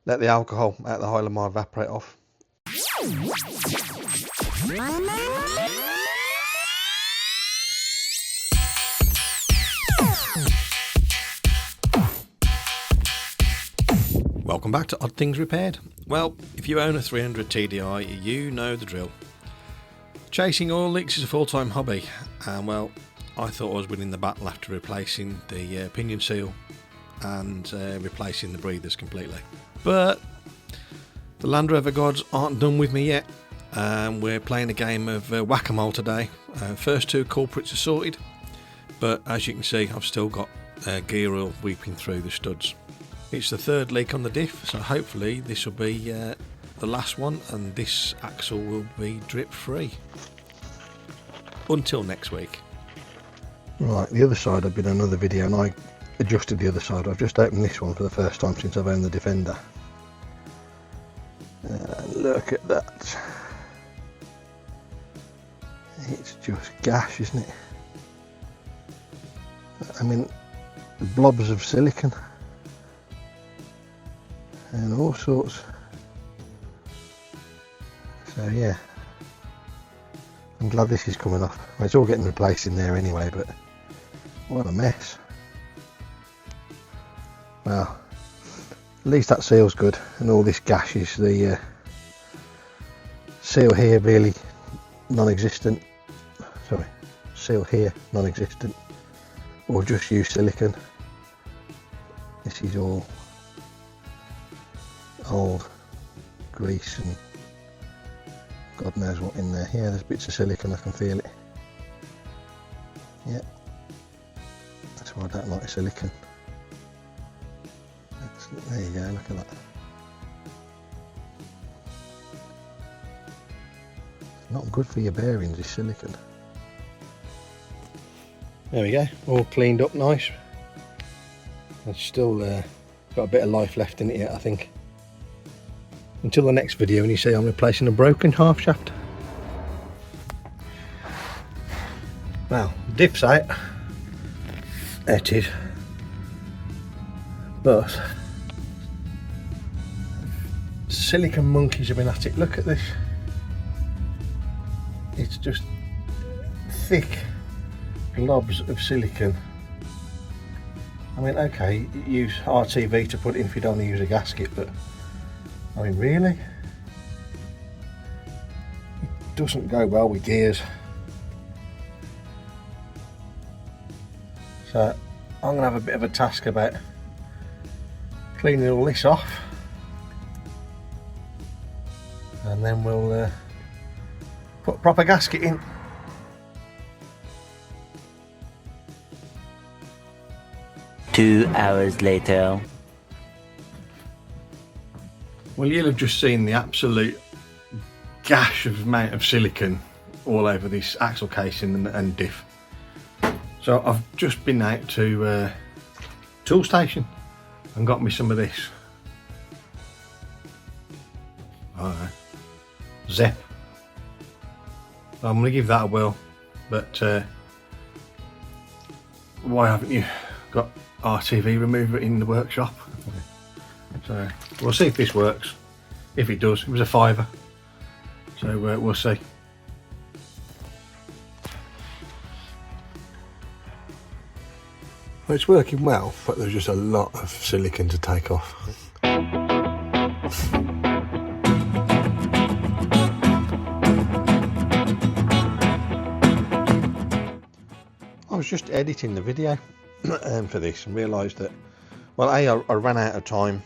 let the alcohol out the Hylamar evaporate off. Welcome back to Odd Things Repaired. Well, if you own a 300 TDI, you know the drill. Chasing oil leaks is a full-time hobby, and well, I thought I was winning the battle after replacing the pinion seal and replacing the breathers completely. But the Land Rover gods aren't done with me yet. We're playing a game of whack-a-mole today. First two culprits are sorted, but as you can see, I've still got gear oil weeping through the studs. It's the third leak on the diff, so hopefully this will be the last one and this axle will be drip free. Until next week. Right, the other side I've been on another video and I adjusted the other side. I've just opened this one for the first time since I've owned the Defender. Look at that. It's just gash, isn't it? I mean, blobs of silicon and all sorts. So yeah, I'm glad this is coming off. Well, it's all getting replaced in there anyway, but what a mess. Well, at least that seal's good, and all this gash is the seal here really non-existent. Sorry, seal here non-existent, or just use silicone. This is all old grease and God knows what in there. Yeah, there's bits of silicone, I can feel it. Yeah, that's why I don't like silicone. There you go, look at that. Not good for your bearings, this silicone. There we go, all cleaned up nice. It's still got a bit of life left in it yet, I think. Until the next video, and you see I'm replacing a broken half shaft. Well, Diff's out. It is. But silicone monkeys have been at it. Look at this. It's just thick globs of silicone. I mean, okay, use RTV to put it in if you don't want to use a gasket, but I mean, really? It doesn't go well with gears. So I'm going to have a bit of a task about cleaning all this off, and then we'll put a proper gasket in. Two hours later. Well, you'll have just seen the absolute gash of amount of silicone all over this axle casing and diff. So I've just been out to tool station and got me some of this. Zep. So I'm going to give that a whirl, but why haven't you got RTV remover in the workshop? So we'll see if this works. If it does, it was a £5, so we'll see. Well, it's working well, but there's just a lot of silicone to take off. I was just editing the video for this and realised that, well, I ran out of time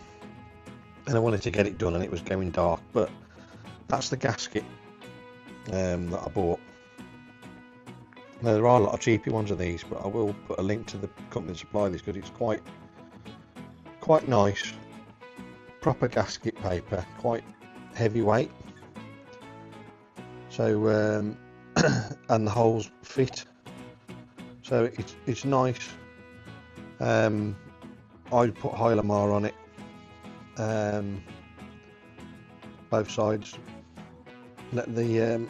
and I wanted to get it done and it was going dark, but that's the gasket that I bought. Now, there are a lot of cheapy ones of these, but I will put a link to the company that supply these because it's quite nice, proper gasket paper, quite heavyweight. So and the holes fit, so it's nice. I'd put Hylamar on it, both sides. Let the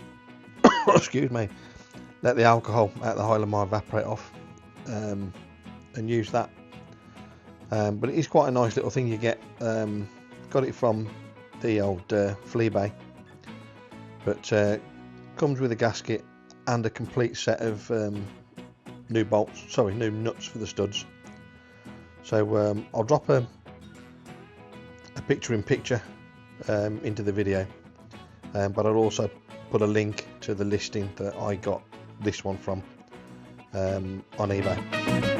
excuse me, let the alcohol out the Hylamar evaporate off, and use that. But it is quite a nice little thing you get got it from the old flea bay, but comes with a gasket and a complete set of new nuts for the studs. So I'll drop a picture-in-picture into the video, but I'll also put a link to the listing that I got this one from on eBay.